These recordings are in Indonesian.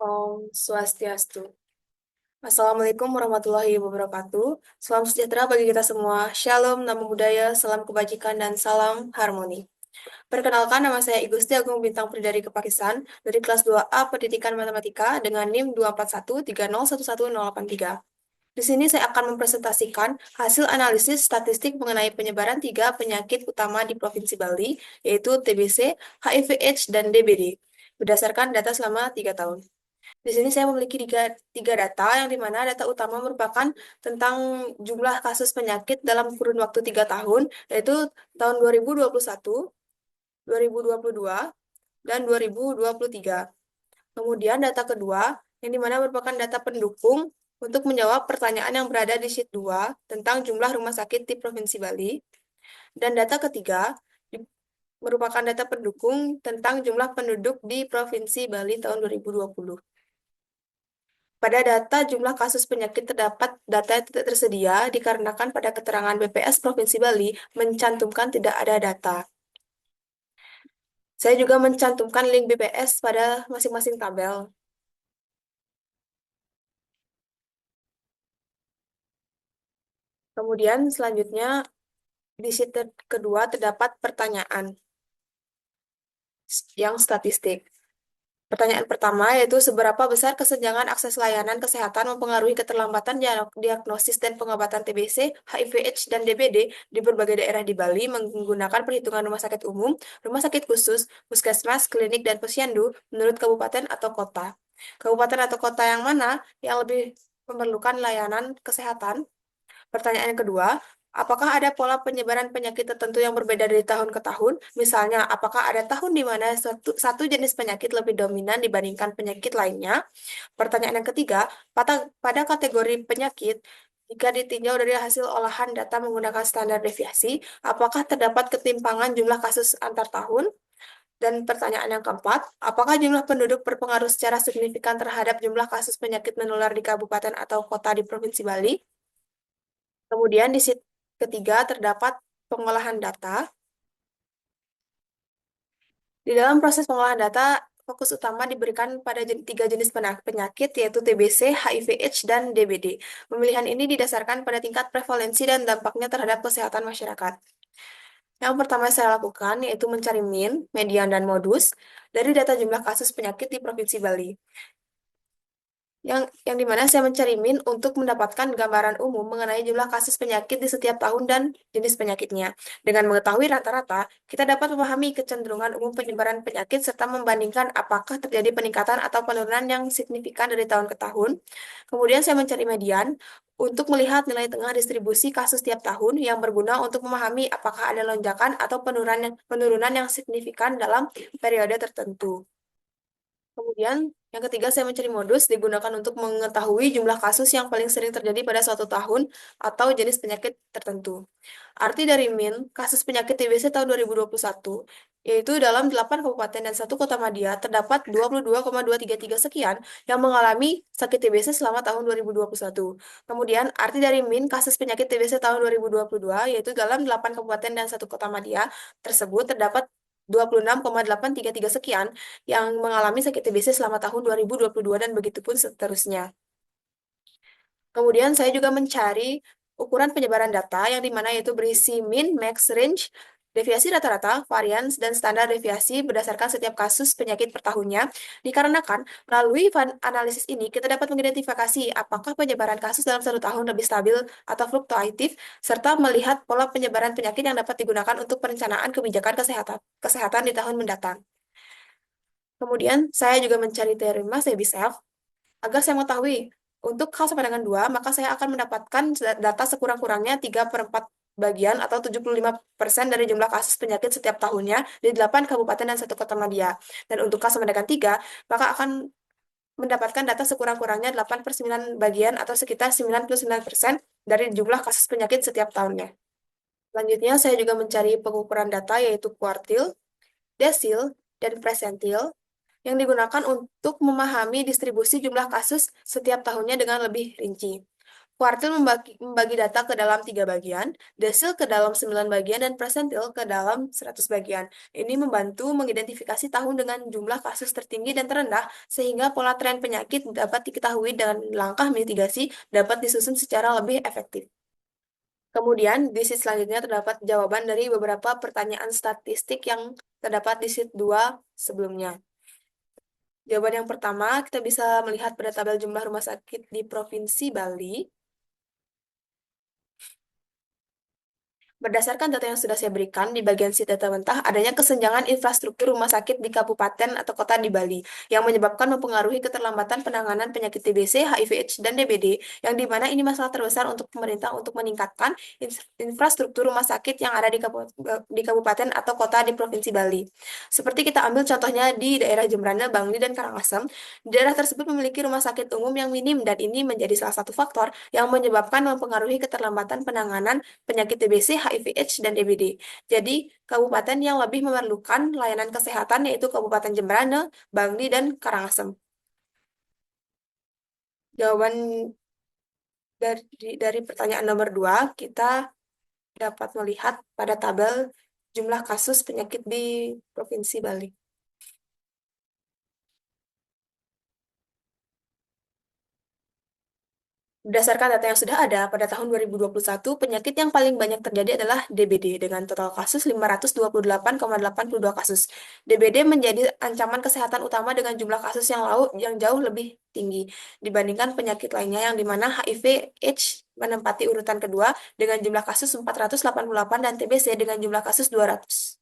Om Swastiastu. Assalamualaikum warahmatullahi wabarakatuh. Salam sejahtera bagi kita semua. Shalom, namo buddhaya, salam kebajikan, dan salam harmoni. Perkenalkan, nama saya Igusti Agung Bintang Pridari Kepakisan dari kelas 2A Pendidikan Matematika dengan NIM 24130118083. Di sini saya akan mempresentasikan hasil analisis statistik mengenai penyebaran tiga penyakit utama di Provinsi Bali, yaitu TBC, HIV/AIDS, dan DBD, berdasarkan data selama 3 tahun. Di sini saya memiliki tiga data, yang dimana data utama merupakan tentang jumlah kasus penyakit dalam kurun waktu 3 tahun, yaitu tahun 2021, 2022, dan 2023. Kemudian data kedua, yang dimana merupakan data pendukung untuk menjawab pertanyaan yang berada di sheet 2 tentang jumlah rumah sakit di Provinsi Bali. Dan data ketiga, merupakan data pendukung tentang jumlah penduduk di Provinsi Bali tahun 2020. Pada data jumlah kasus penyakit terdapat data yang tidak tersedia dikarenakan pada keterangan BPS Provinsi Bali mencantumkan tidak ada data. Saya juga mencantumkan link BPS pada masing-masing tabel. Kemudian selanjutnya di sheet kedua terdapat pertanyaan yang statistik. Pertanyaan pertama yaitu seberapa besar kesenjangan akses layanan kesehatan mempengaruhi keterlambatan diagnosis dan pengobatan TBC, HIV/AIDS, dan DBD di berbagai daerah di Bali menggunakan perhitungan rumah sakit umum, rumah sakit khusus, puskesmas, klinik, dan posyandu menurut kabupaten atau kota. Kabupaten atau kota yang mana yang lebih memerlukan layanan kesehatan? Pertanyaan yang kedua, apakah ada pola penyebaran penyakit tertentu yang berbeda dari tahun ke tahun? Misalnya, apakah ada tahun di mana satu jenis penyakit lebih dominan dibandingkan penyakit lainnya? Pertanyaan yang ketiga, pada kategori penyakit, jika ditinjau dari hasil olahan data menggunakan standar deviasi, apakah terdapat ketimpangan jumlah kasus antar tahun? Dan pertanyaan yang keempat, apakah jumlah penduduk berpengaruh secara signifikan terhadap jumlah kasus penyakit menular di kabupaten atau kota di Provinsi Bali? Kemudian di sheet ketiga terdapat pengolahan data. Di dalam proses pengolahan data, fokus utama diberikan pada tiga jenis penyakit, yaitu TBC, HIV/AIDS, dan DBD. Pemilihan ini didasarkan pada tingkat prevalensi dan dampaknya terhadap kesehatan masyarakat. Yang pertama saya lakukan yaitu mencari mean, median, dan modus dari data jumlah kasus penyakit di Provinsi Bali. Yang dimana saya mencari min untuk mendapatkan gambaran umum mengenai jumlah kasus penyakit di setiap tahun dan jenis penyakitnya. Dengan mengetahui rata-rata, kita dapat memahami kecenderungan umum penyebaran penyakit serta membandingkan apakah terjadi peningkatan atau penurunan yang signifikan dari tahun ke tahun. Kemudian saya mencari median untuk melihat nilai tengah distribusi kasus tiap tahun yang berguna untuk memahami apakah ada lonjakan atau penurunan yang signifikan dalam periode tertentu. Kemudian, yang ketiga, saya mencari modus digunakan untuk mengetahui jumlah kasus yang paling sering terjadi pada suatu tahun atau jenis penyakit tertentu. Arti dari min, kasus penyakit TBC tahun 2021, yaitu dalam 8 kabupaten dan 1 kota madya, terdapat 22,233 sekian yang mengalami sakit TBC selama tahun 2021. Kemudian, arti dari min, kasus penyakit TBC tahun 2022, yaitu dalam 8 kabupaten dan 1 kota madya tersebut terdapat 26,833 sekian yang mengalami sakit TBC selama tahun 2022 dan begitu pun seterusnya. Kemudian saya juga mencari ukuran penyebaran data yang dimana yaitu berisi min, max, range, deviasi rata-rata, varians, dan standar deviasi berdasarkan setiap kasus penyakit per tahunnya. Dikarenakan melalui analisis ini kita dapat mengidentifikasi apakah penyebaran kasus dalam satu tahun lebih stabil atau fluktuatif, serta melihat pola penyebaran penyakit yang dapat digunakan untuk perencanaan kebijakan kesehatan di tahun mendatang. Kemudian, saya juga mencari teori Mas-Ebiself agar saya mengetahui untuk hal sama dengan 2, maka saya akan mendapatkan data sekurang-kurangnya 3/4 bagian atau 75% dari jumlah kasus penyakit setiap tahunnya di 8 kabupaten dan 1 kota madya. Dan untuk kasus sama dengan 3, maka akan mendapatkan data sekurang-kurangnya 8/9 bagian atau sekitar 99% dari jumlah kasus penyakit setiap tahunnya. Selanjutnya, saya juga mencari pengukuran data yaitu kuartil, desil, dan presentil yang digunakan untuk memahami distribusi jumlah kasus setiap tahunnya dengan lebih rinci. Kuartil membagi data ke dalam 3 bagian, desil ke dalam 9 bagian, dan persentil ke dalam 100 bagian. Ini membantu mengidentifikasi tahun dengan jumlah kasus tertinggi dan terendah, sehingga pola tren penyakit dapat diketahui dan langkah mitigasi dapat disusun secara lebih efektif. Kemudian, di sheet selanjutnya terdapat jawaban dari beberapa pertanyaan statistik yang terdapat di sheet 2 sebelumnya. Jawaban yang pertama, kita bisa melihat pada tabel jumlah rumah sakit di Provinsi Bali. Berdasarkan data yang sudah saya berikan di bagian sheet data mentah, adanya kesenjangan infrastruktur rumah sakit di kabupaten atau kota di Bali yang menyebabkan mempengaruhi keterlambatan penanganan penyakit TBC, HIV/AIDS, dan DBD, yang dimana ini masalah terbesar untuk pemerintah untuk meningkatkan infrastruktur rumah sakit yang ada di kabupaten atau kota di Provinsi Bali. Seperti kita ambil contohnya di daerah Jembrana, Bangli, dan Karangasem, daerah tersebut memiliki rumah sakit umum yang minim dan ini menjadi salah satu faktor yang menyebabkan mempengaruhi keterlambatan penanganan penyakit TBC, HIV/AIDS, dan DBD. Jadi, kabupaten yang lebih memerlukan layanan kesehatan yaitu Kabupaten Jembrana, Bangli, dan Karangasem. Jawaban dari pertanyaan nomor 2, kita dapat melihat pada tabel jumlah kasus penyakit di Provinsi Bali. Berdasarkan data yang sudah ada, pada tahun 2021, penyakit yang paling banyak terjadi adalah DBD dengan total kasus 528,82 kasus. DBD menjadi ancaman kesehatan utama dengan jumlah kasus yang jauh lebih tinggi dibandingkan penyakit lainnya yang di mana HIV/AIDS menempati urutan kedua dengan jumlah kasus 488 dan TBC dengan jumlah kasus 200.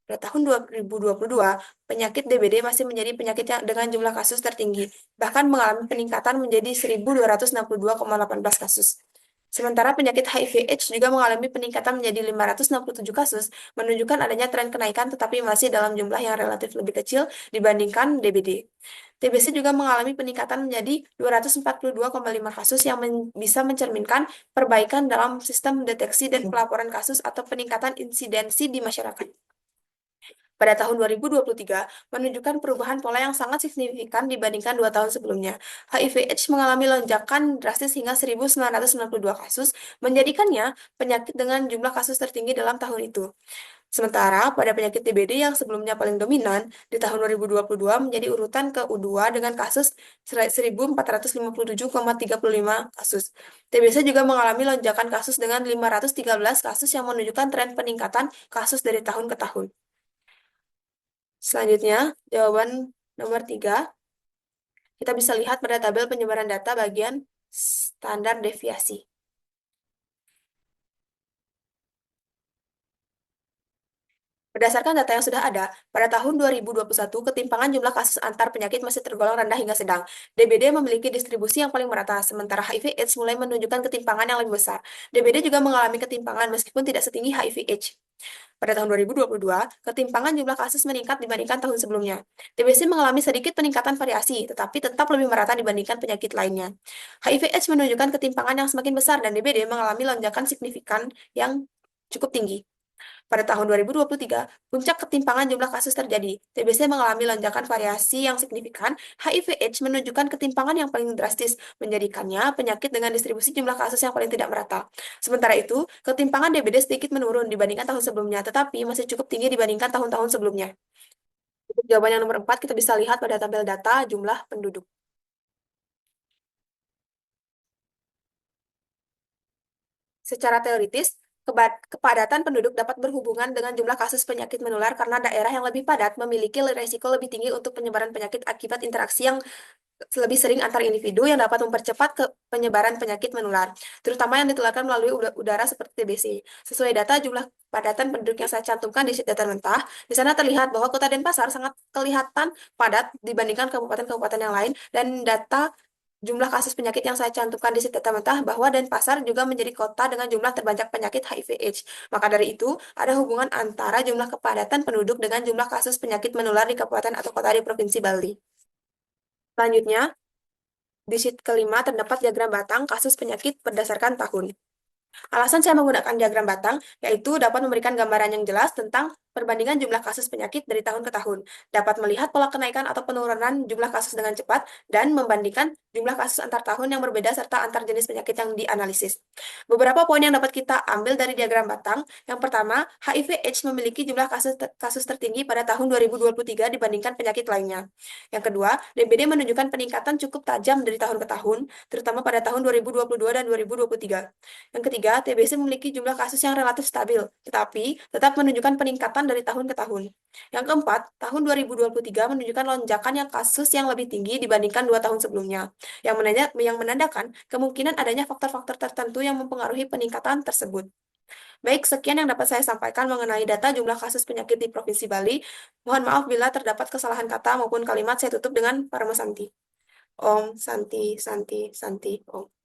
Pada tahun 2022, penyakit DBD masih menjadi penyakit yang dengan jumlah kasus tertinggi, bahkan mengalami peningkatan menjadi 1.262,18 kasus. Sementara penyakit HIV/AIDS juga mengalami peningkatan menjadi 567 kasus, menunjukkan adanya tren kenaikan tetapi masih dalam jumlah yang relatif lebih kecil dibandingkan DBD. TBC juga mengalami peningkatan menjadi 242,5 kasus yang bisa mencerminkan perbaikan dalam sistem deteksi dan pelaporan kasus atau peningkatan insidensi di masyarakat. Pada tahun 2023 menunjukkan perubahan pola yang sangat signifikan dibandingkan 2 tahun sebelumnya. HIV/AIDS mengalami lonjakan drastis hingga 1.992 kasus, menjadikannya penyakit dengan jumlah kasus tertinggi dalam tahun itu. Sementara pada penyakit TBD yang sebelumnya paling dominan, di tahun 2022 menjadi urutan ke-2 dengan kasus 1.457,35 kasus. TBC juga mengalami lonjakan kasus dengan 513 kasus yang menunjukkan tren peningkatan kasus dari tahun ke tahun. Selanjutnya, jawaban nomor 3, kita bisa lihat pada tabel penyebaran data bagian standar deviasi. Berdasarkan data yang sudah ada, pada tahun 2021, ketimpangan jumlah kasus antar penyakit masih tergolong rendah hingga sedang. DBD memiliki distribusi yang paling merata, sementara HIV/AIDS mulai menunjukkan ketimpangan yang lebih besar. DBD juga mengalami ketimpangan meskipun tidak setinggi HIV/AIDS. Pada tahun 2022, ketimpangan jumlah kasus meningkat dibandingkan tahun sebelumnya. TBC mengalami sedikit peningkatan variasi, tetapi tetap lebih merata dibandingkan penyakit lainnya. HIV/AIDS menunjukkan ketimpangan yang semakin besar dan DBD mengalami lonjakan signifikan yang cukup tinggi. Pada tahun 2023, puncak ketimpangan jumlah kasus terjadi. TBC mengalami lonjakan variasi yang signifikan. HIV/AIDS menunjukkan ketimpangan yang paling drastis, menjadikannya penyakit dengan distribusi jumlah kasus yang paling tidak merata. Sementara itu, ketimpangan DBD sedikit menurun dibandingkan tahun sebelumnya, tetapi masih cukup tinggi dibandingkan tahun-tahun sebelumnya. Untuk jawaban yang nomor 4, kita bisa lihat pada tabel data jumlah penduduk. Secara teoritis, kepadatan penduduk dapat berhubungan dengan jumlah kasus penyakit menular karena daerah yang lebih padat memiliki risiko lebih tinggi untuk penyebaran penyakit akibat interaksi yang lebih sering antar individu yang dapat mempercepat penyebaran penyakit menular, terutama yang ditularkan melalui udara seperti TBC. Sesuai data jumlah padatan penduduk yang saya cantumkan di data mentah, di sana terlihat bahwa Kota Denpasar sangat kelihatan padat dibandingkan kabupaten-kabupaten yang lain, dan data jumlah kasus penyakit yang saya cantumkan di data mentah bahwa Denpasar juga menjadi kota dengan jumlah terbanyak penyakit HIV/AIDS. Maka dari itu, ada hubungan antara jumlah kepadatan penduduk dengan jumlah kasus penyakit menular di kabupaten atau kota di Provinsi Bali. Selanjutnya, di sheet kelima terdapat diagram batang kasus penyakit berdasarkan tahun. Alasan saya menggunakan diagram batang yaitu dapat memberikan gambaran yang jelas tentang perbandingan jumlah kasus penyakit dari tahun ke tahun, dapat melihat pola kenaikan atau penurunan jumlah kasus dengan cepat, dan membandingkan jumlah kasus antar tahun yang berbeda serta antar jenis penyakit yang dianalisis. Beberapa poin yang dapat kita ambil dari diagram batang. Yang pertama, HIV/AIDS memiliki jumlah kasus tertinggi pada tahun 2023 dibandingkan penyakit lainnya. Yang kedua, DBD menunjukkan peningkatan cukup tajam dari tahun ke tahun, terutama pada tahun 2022 dan 2023. Yang ketiga, TBC memiliki jumlah kasus yang relatif stabil, tetapi tetap menunjukkan peningkatan dari tahun ke tahun. Yang keempat, tahun 2023 menunjukkan lonjakan yang kasus yang lebih tinggi dibandingkan 2 tahun sebelumnya, yang menandakan kemungkinan adanya faktor-faktor tertentu yang mempengaruhi peningkatan tersebut. Baik, sekian yang dapat saya sampaikan mengenai data jumlah kasus penyakit di Provinsi Bali. Mohon maaf bila terdapat kesalahan kata maupun kalimat. Saya tutup dengan Parama Santi. Om Santi Santi Santi Om.